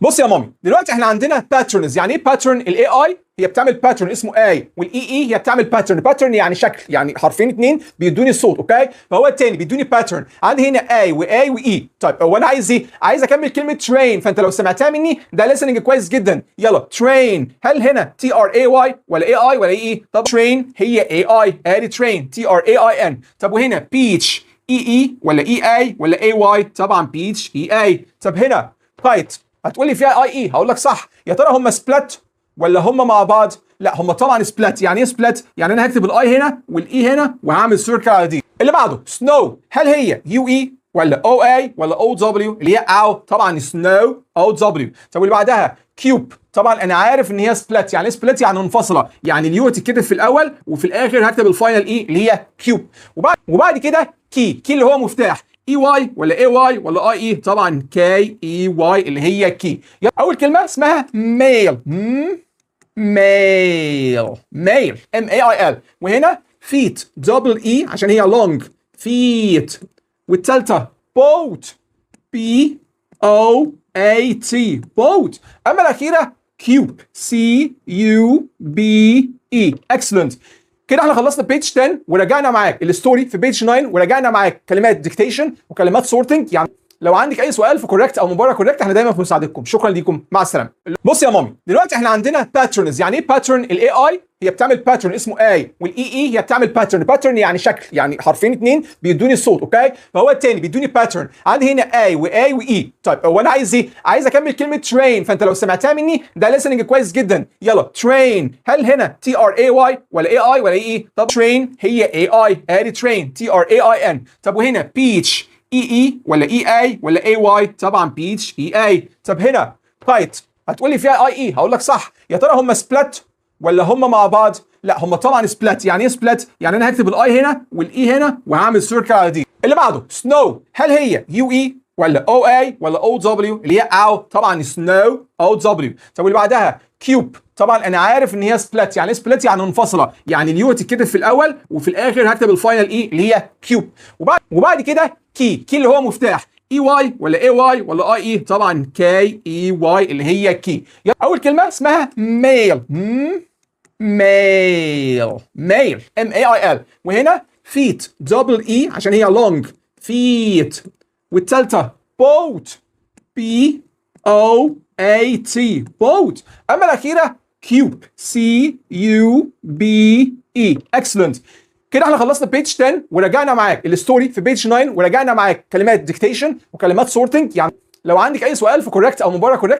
بص يا مامي، دلوقتي احنا عندنا باترنز. يعني ايه باترن؟ الاي اي هي بتعمل باترن اسمه اي، والاي اي هي بتعمل باترن. باترن يعني شكل، يعني حرفين اتنين بيدوني الصوت. اوكي، فهو التاني بيدوني باترن. عندي هنا اي واي واي. طيب هو انا عايز ايه؟ عايز اكمل كلمه ترين، فانت لو سمعتها مني ده ليسننج كويس جدا. يلا ترين، هل هنا تي ار اي واي ولا اي اي ولا اي اي؟ طب ترين هي اي اي، ادي ترين تي ار اي اي ان. طب وهنا بيتش اي اي ولا اي اي ولا اي واي؟ طبعا بيتش اي اي. طب هنا كايت، هتقول لي فيها اي اي، هقول لك صح. يا ترى هم سبلت ولا هم مع بعض؟ لا هم طبعا سبلت. يعني ايه سبلت؟ يعني انا هكتب الاي هنا والاي هنا وهعمل سيركل على دي. اللي بعده سنو، هل هي يو اي ولا او اي ولا او دبليو؟ اللي هي او، طبعا سنو او دبليو. طب واللي بعدها كيوب، طبعا انا عارف ان هي سبلت. يعني ايه سبلت؟ يعني منفصله. يعني اليو هتتكتب في الاول وفي الاخر هكتب الفاينل اي اللي هي كيوب. وبعد كده كي اللي هو مفتاح. اي واي ولا اي واي ولا اي اي؟ طبعا كي اي واي اللي هي كي. اول كلمه اسمها ميل. ميل ام اي اي ال. وهنا فيت دبل اي عشان هي لونج، فيت. والثالثه بوت، بي او اي تي، بوت. اما الاخيره كيوب، سي يو بي اي. اكسلنت. كده احنا خلصنا بيج 10 ورجعنا معاك الستوري في بيج 9، ورجعنا معاك كلمات ديكتيشن وكلمات سورتنج. يعني لو عندك اي سؤال في كوريكت او مباراه كوريكت احنا دايما في مساعدتكم. شكرا ليكم، مع السلامه. بص يا مامي، دلوقتي احنا عندنا باترنز. يعني ايه باترن؟ الاي اي هي بتعمل باترن اسمه اي، والاي اي هي بتعمل باترن. باترن يعني شكل، يعني حرفين اتنين بيدوني الصوت. اوكي، فهو التاني بيدوني باترن. عندي هنا اي واي واي. طيب هو انا عايز ايه؟ عايز اكمل كلمه ترين، فانت لو سمعتها مني ده ليسننج كويس جدا. يلا ترين، هل هنا تي ار اي واي ولا اي اي ولا اي اي؟ طب ترين هي اي اي، ادي ترين تي ار اي اي ان. طب وهنا بيتش اي اي ولا اي اي ولا اي واي؟ طبعا بيتش اي اي. طب هنا كايت، هتقول لي فيها اي اي، هقول لك صح. يا ترى هم سبلت ولا هم مع بعض؟ لا هم طبعا سبلت. يعني ايه سبلت؟ يعني انا هكتب الاي هنا والاي هنا وهعمل سيركل على دي. اللي بعده سنو، هل هي يو اي ولا او اي ولا او دبليو؟ اللي هي او، طبعا سنو او دبليو. طب واللي بعدها كيوب، طبعا انا عارف ان هي سبلت. يعني سبلت يعني منفصله. يعني اليو هتتكتب في الاول وفي الاخر هكتب الفاينل اي اللي هي كيوب. وبعد كده كي اللي هو مفتاح. اي واي ولا اي واي ولا اي اي؟ طبعا كي اي واي اللي هي كي. اول كلمه اسمها ميل. ميل ام اي اي ال. وهنا فيت دبل اي عشان هي لونج، فيت. والثالثه بوت، بي او اي تي، بوت. اما الاخيره كيوب، سي يو بي اي. اكسلنت. كده احنا خلصنا بيج 10 ورجعنا معاك الستوري في بيج 9، ورجعنا معاك كلمات ديكتيشن وكلمات سورتنج. يعني لو عندك اي سؤال في كوريكت او مباراه كوريكت